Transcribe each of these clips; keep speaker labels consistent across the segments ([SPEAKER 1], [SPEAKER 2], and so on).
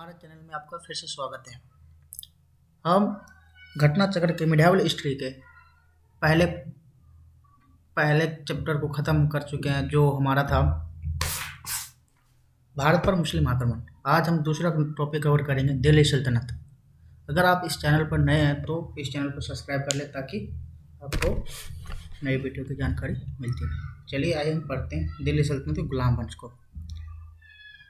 [SPEAKER 1] हमारे चैनल में आपका फिर से स्वागत है। हम घटना चक्र के मिडावल हिस्ट्री के पहले पहले चैप्टर को ख़त्म कर चुके हैं, जो हमारा था भारत पर मुस्लिम आक्रमण। आज हम दूसरा टॉपिक कवर करेंगे, दिल्ली सल्तनत। अगर आप इस चैनल पर नए हैं तो इस चैनल को सब्सक्राइब कर लें ताकि आपको नई वीडियो की जानकारी मिलती रहे। चलिए आइए हम पढ़ते हैं दिल्ली सल्तनत के गुलाम वंश को।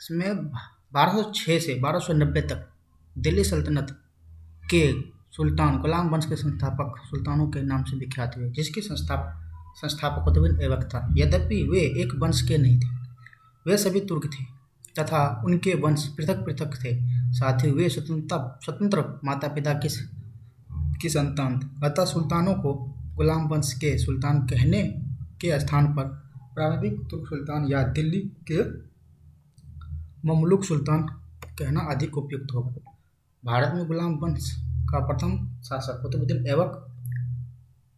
[SPEAKER 1] इसमें 1206 से 1290 तक दिल्ली सल्तनत के सुल्तान गुलाम वंश के संस्थापक सुल्तानों के नाम से विख्यात हुए, जिसके संस्थापक कुतुबुद्दीन ऐबक था। यद्यपि वे एक वंश के नहीं थे, वे सभी तुर्क थे तथा उनके वंश पृथक पृथक थे। साथ ही वे स्वतंत्र माता पिता की संतान थे। अतः सुल्तानों को गुलाम वंश के सुल्तान कहने के स्थान पर प्रारंभिक तुर्क सुल्तान या दिल्ली के ममलूक सुल्तान कहना अधिक उपयुक्त होगा। भारत में गुलाम वंश का प्रथम शासक कुतुबुद्दीन ऐबक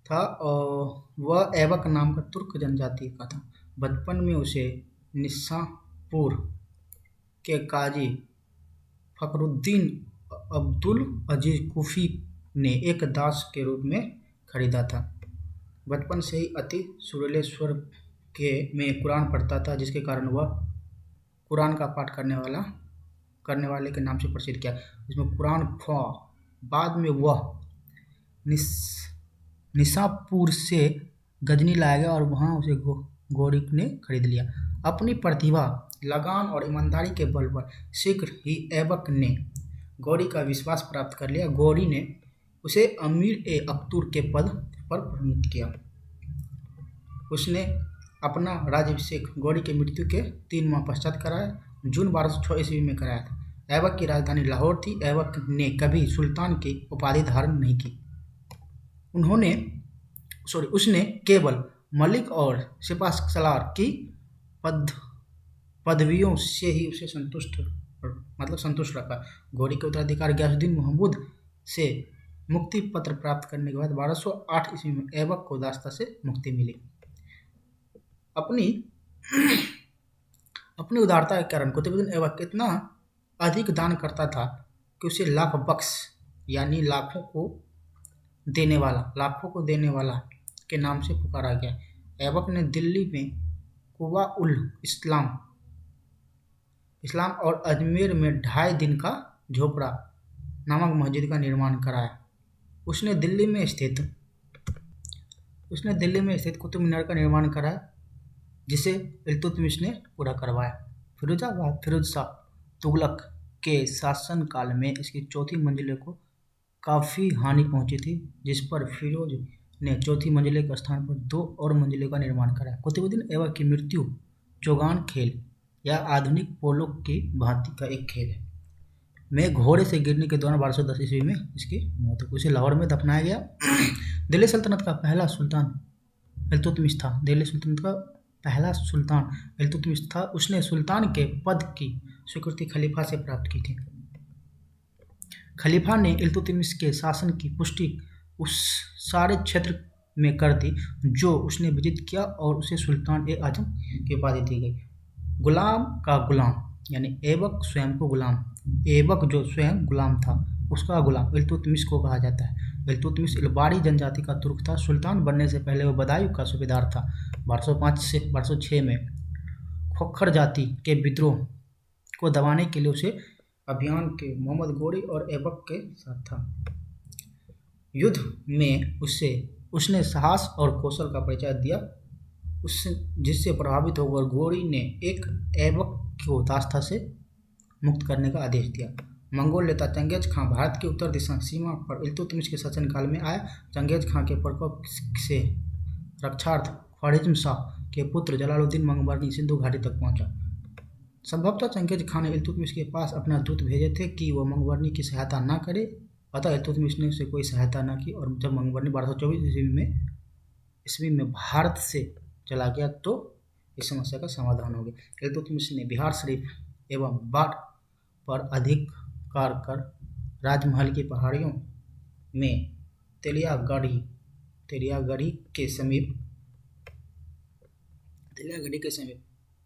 [SPEAKER 1] था और वह ऐबक नाम का तुर्क जनजाति का था। बचपन में उसे निशापुर के काजी फखरुद्दीन अब्दुल अजीज कुफी ने एक दास के रूप में खरीदा था। बचपन से ही अति सुरीले स्वर में कुरान पढ़ता था, जिसके कारण वह कुरान का पाठ करने वाले के नाम से प्रसिद्ध किया। इसमें कुरान ख्वा। बाद में वह निशापुर से गजनी लाया गया और वहां उसे गौरी ने खरीद लिया। अपनी प्रतिभा, लगान और ईमानदारी के बल पर शीघ्र ही ऐबक ने गौरी का विश्वास प्राप्त कर लिया। गौरी ने उसे अमीर-ए-अख्तूर के पद पर प्रोन्नत किया। उसने अपना राज्याभिषेक गौरी की मृत्यु के 3 माह पश्चात कराया, जून 1206 ईस्वी में कराया था। ऐबक की राजधानी लाहौर थी। ऐबक ने कभी सुल्तान की उपाधि धारण नहीं की। उसने केवल मलिक और सिपहसालार की पदवियों से ही उसे संतुष्ट रखा। गौरी के उत्तराधिकारी गयासुद्दीन महमूद से मुक्ति पत्र प्राप्त करने के बाद 1208 ईस्वी में ऐबक को दासता से मुक्ति मिली। अपनी उदारता के कारण कुतुबुद्दीन ऐबक इतना अधिक दान करता था कि उसे लाख बख्श यानी लाखों को देने वाला के नाम से पुकारा गया। ऐबक ने दिल्ली में कुबा उल इस्लाम और अजमेर में 2.5 दिन का झोपड़ा नामक मस्जिद का निर्माण कराया। उसने दिल्ली में स्थित कुतुब मीनार का निर्माण कराया, जिसे इल्तुतमिश ने पूरा करवाया। फिरोज शाह तुगलक के शासनकाल में इसकी चौथी मंजिले को काफ़ी हानि पहुंची थी, जिस पर फिरोज ने चौथी मंजिले के स्थान पर 2 और मंजिलों का निर्माण कराया। कुतुबुद्दीन ऐबक की मृत्यु चौगान खेल या आधुनिक पोलो की भांति का एक खेल में घोड़े से गिरने के दौरान 1210 ईस्वी में इसकी मौत हुई। उसे लाहौर में दफनाया गया। दिल्ली सल्तनत का पहला सुल्तान इल्तुतमिश था। दिल्ली सल्तनत का पहला सुल्तान इल्तुतमिश था। उसने सुल्तान के पद की स्वीकृति खलीफा से प्राप्त की थी। खलीफा ने इल्तुतमिश के शासन की पुष्टि उस सारे क्षेत्र में कर दी जो उसने विजित किया और उसे सुल्तान-ए-आजम की उपाधि दी गई। गुलाम का गुलाम यानी ऐबक स्वयं को गुलाम, ऐबक जो स्वयं गुलाम था उसका गुलाम इल्तुतमिश को कहा जाता है। इल्तुतमिश इलबारी जनजाति का तुर्क था। सुल्तान बनने से पहले वह बदायूं का सूबेदार था। 1205 से 1206 में खोखर जाति के विद्रोह को दबाने के लिए उसे अभियान के मोहम्मद गौरी और ऐबक के साथ था। युद्ध में उसने साहस और कौशल का परिचय दिया, जिससे प्रभावित होकर गौरी ने एक ऐबक को दासता से मुक्त करने का आदेश दिया। मंगोल नेता चंगेज खां भारत की उत्तर दिशा सीमा पर इल्तुतमिश के शासनकाल में आया। चंगेज खां के प्रकोप से रक्षार्थ ख्वारिज़्म शाह के पुत्र जलालुद्दीन मंगबरनी सिंधु घाटी तक पहुंचा। संभवतः चंगेज खां ने इल्तुतमिश के पास अपना दूत भेजे थे कि वह मंगबरनी की सहायता न करे, अतः इल्तुतमिश ने उसे कोई सहायता न की और जब मंगबरनी 1224 ईस्वी में भारत से चला गया तो इस समस्या का समाधान हो गया। इल्तुतमिश ने बिहार शरीफ एवं बाढ़ पर अधिकार कर राजमहल की पहाड़ियों में तेलियागढ़ी के समीप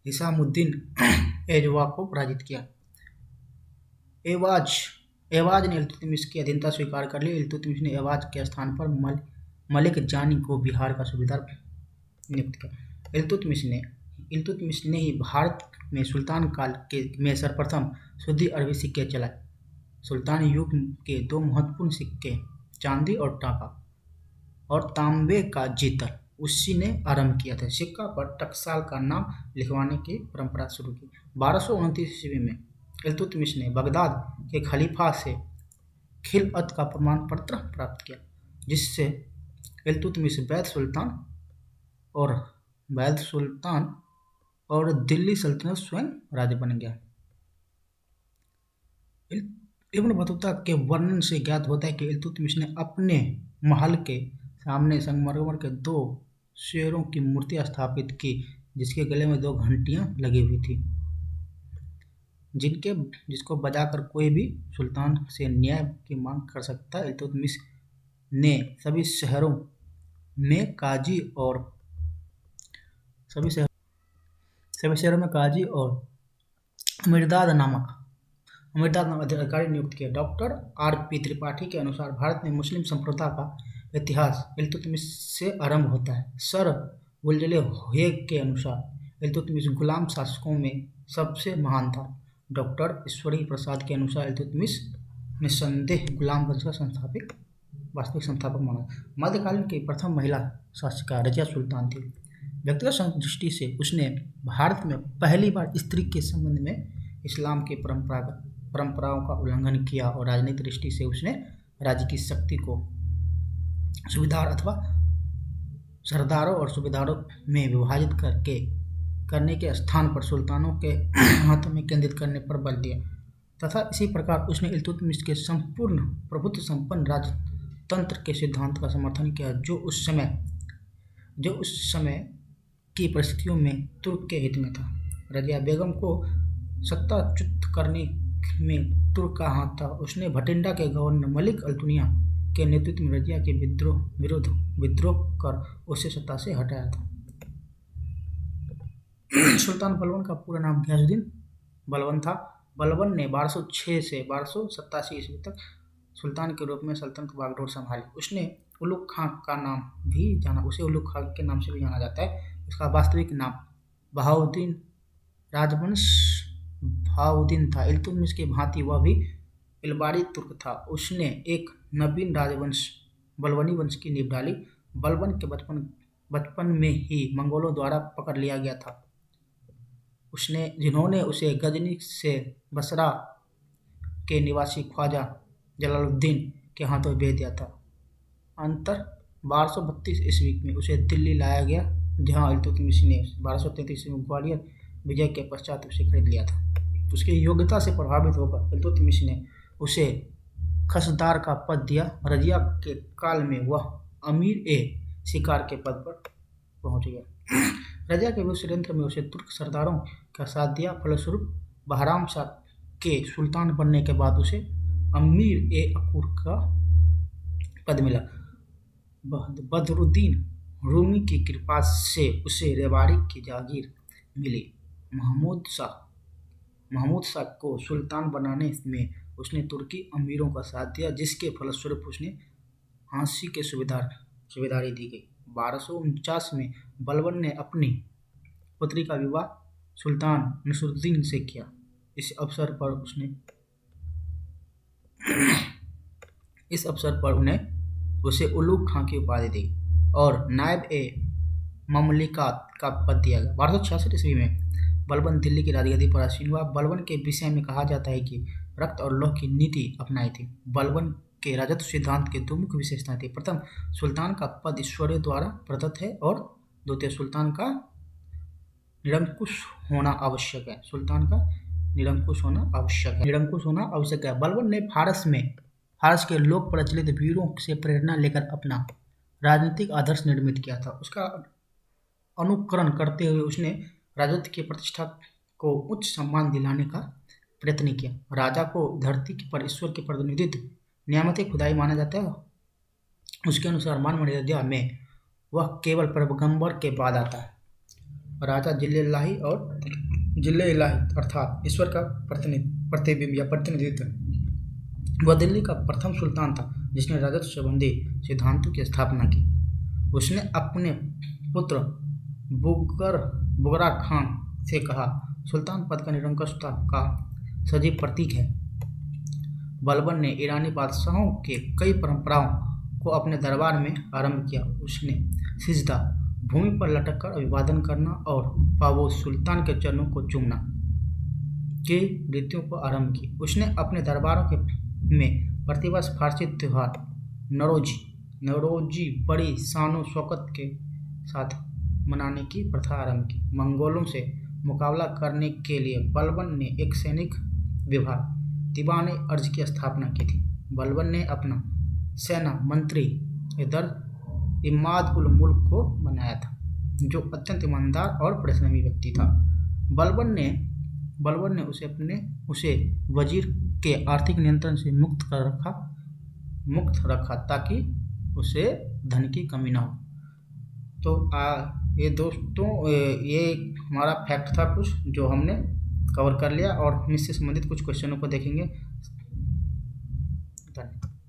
[SPEAKER 1] हिसामुद्दीन एजवा को पराजित किया। एवाज एवाज ने इल्तुतमिश की अधीनता स्वीकार कर ली। इल्तुतमिश ने एवाज के स्थान पर मलिक जानी को बिहार का सूबेदार नियुक्त किया। इल्तुतमिश ने ही भारत में सुल्तान काल में सर्वप्रथम शुद्ध अरबी सिक्के चलाए। सुल्तान युग के दो महत्वपूर्ण सिक्के चांदी और टाका और तांबे का जीतल उसी ने आरंभ किया था। सिक्का पर टकसाल का नाम लिखवाने की परंपरा शुरू की। 1229 ईस्वी में इल्तुतमिश ने बगदाद के खलीफा से खिलअत का प्रमाण पत्र प्राप्त किया, जिससे इल्तुतमिश बैत सुल्तान और दिल्ली सल्तनत स्वयं राज्य बन गया। इब्न बतूता के वर्णन से ज्ञात होता है कि इल्तुतमिश ने अपने महल के सामने संगमरमर के 2 शेरों की मूर्ति स्थापित की, जिसके गले में 2 घंटियां लगी हुई थी, जिसको बजाकर कोई भी सुल्तान से न्याय की मांग कर सकता। इल्तुतमिश ने सभी शहरों में काजी और अमीरदाद नामक अधिकारी नियुक्त किए। Doctor R.P. त्रिपाठी के अनुसार भारत में मुस्लिम संप्रदाय का इतिहास इल्तुतमिश से आरंभ होता है। सर वुल्जले हेग के अनुसार इल्तुतमिश गुलाम शासकों में सबसे महान था। डॉक्टर ईश्वरी प्रसाद के अनुसार इल्तुतमिश निस्संदेह गुलाम वंश का वास्तविक संस्थापक माना। मध्यकालीन की प्रथम महिला शासिका रजिया सुल्तान थी। व्यक्तिगत दृष्टि से उसने भारत में पहली बार स्त्री के संबंध में इस्लाम की परंपराओं का उल्लंघन किया और राजनीतिक दृष्टि से उसने राज्य की शक्ति को सूबेदार अथवा सरदारों और सूबेदारों में विभाजित करने के स्थान पर सुल्तानों के हाथों में केंद्रित करने पर बल दिया तथा इसी प्रकार उसने इल्तुतमिश के संपूर्ण प्रभुत्व संपन्न राजतंत्र के सिद्धांत का समर्थन किया, जो उस समय की परिस्थितियों में तुर्क के हित में था। रजिया बेगम को सत्ताच्युत करने में तुर्क का हाथ था। उसने भटिंडा के गवर्नर मलिक अल्तुनिया के नेतृत्व में रजिया के विरुद्ध विद्रोह कर उसे सत्ता से हटाया था। सुल्तान बलबन का पूरा नाम गयासुद्दीन बलबन था। बलबन ने 1206 से 1287 ईस्वी तक सुल्तान के रूप में सल्तनत बागडोर संभाली। उसने उलुग खां का नाम भी जाना उसे उलुग खां के नाम से भी जाना जाता है। उसका वास्तविक नाम बहाउद्दीन राजवंश बहाउद्दीन था। इल्तुतमिश की भांति वह भी इलबारी तुर्क था। उसने एक नवीन राजवंश बलबनी वंश की नींव डाली। बलबन के बचपन में ही मंगोलों द्वारा पकड़ लिया गया था, जिन्होंने उसे गजनी से बसरा के निवासी ख्वाजा जलालुद्दीन के हाथों भेज दिया था। अंतर 1232 ईस्वी में उसे दिल्ली लाया गया, जहां इल्तुतमिश ने 1233 ईस्वी में ग्वालियर विजय के पश्चात उसे खरीद लिया था। उसकी योग्यता से प्रभावित होकर इल्तुतमिश ने उसे खसदार का पद दिया। रजिया के काल में वह अमीर-ए-शिकार के पद पर पहुंच गया। रजिया के विरुद्ध षड्यंत्र में उसे तुर्क सरदारों का साथ दिया। फलस्वरूप बहराम शाह के सुल्तान बनने के बाद उसे अमीर-ए-अकूर का पद मिला। बदरुद्दीन रूमी की कृपा से उसे रेवाड़ी की जागीर मिली। महमूद शाह को सुल्तान बनाने में उसने तुर्की अमीरों का साथ दिया, जिसके फलस्वरूप उसने हांसी के सूबेदारी दी गई। 1249 में बलबन ने अपनी पुत्री का विवाह सुल्तान नसरुद्दीन से किया। इस अवसर पर उसे उलुग खां की उपाधि दी और नायब-ए-ममलिकात का पद दिया गया। 1266 ईस्वी में बलबन दिल्ली की राजगद्दी पर आसीन हुआ। बलबन के विषय में कहा जाता है कि रक्त और लौह की नीति अपनाई थी। बलबन के राजत्व सिद्धांत के 2 मुख्य विशेषताएं थी। प्रथम, सुल्तान का पद ईश्वर द्वारा प्रदत्त है और द्वितीय, सुल्तान का निरंकुश होना आवश्यक है। बलबन ने फारस के लोक प्रचलित वीरों से प्रेरणा लेकर अपना राजनीतिक आदर्श निर्मित किया था। उसका अनुकरण करते हुए उसने राजत्व की प्रतिष्ठा को उच्च सम्मान दिलाने का प्रयत्न किया। राजा को धरती पर ईश्वर के प्रतिनिधित्व नियामत खुदाई माना जाता है। उसके अनुसार मान मर्यादा में वह केवल पैगंबर के बाद आता है। राजा जिल्ले इलाही अर्थात ईश्वर का प्रतिनिधि प्रतिबिंब या प्रतिनिधित्व। वह दिल्ली का प्रथम सुल्तान था जिसने राजस्व संबंधी सिद्धांतों की स्थापना की। उसने अपने पुत्र बुगरा खान से कहा, सुल्तान पद का निरंकुशता का सजीव प्रतीक है। बलबन ने ईरानी बादशाहों के कई परंपराओं को अपने दरबार में आरंभ किया। उसने सिजदा, भूमि पर लटककर अभिवादन करना और पावोस, सुल्तान के चरणों को चूमना की रीतियों को आरंभ की। उसने अपने दरबारों में प्रतिवर्ष फारसी त्योहार नौरोजी बड़ी शानो शौकत के साथ मनाने की प्रथा आरंभ की। मंगोलों से मुकाबला करने के लिए बलबन ने एक सैनिक विभाग दीवान अर्ज की स्थापना की थी। बलबन ने अपना सेना मंत्री इमाद उल मुल्क को बनाया था, जो अत्यंत ईमानदार और परिश्रमी व्यक्ति था। बलबन ने उसे वजीर के आर्थिक नियंत्रण से मुक्त रखा ताकि उसे धन की कमी ना हो। तो ये दोस्तों, ये हमारा फैक्ट था कुछ जो हमने कवर कर लिया, और हम इससे संबंधित कुछ क्वेश्चनों को देखेंगे। धन्यवाद।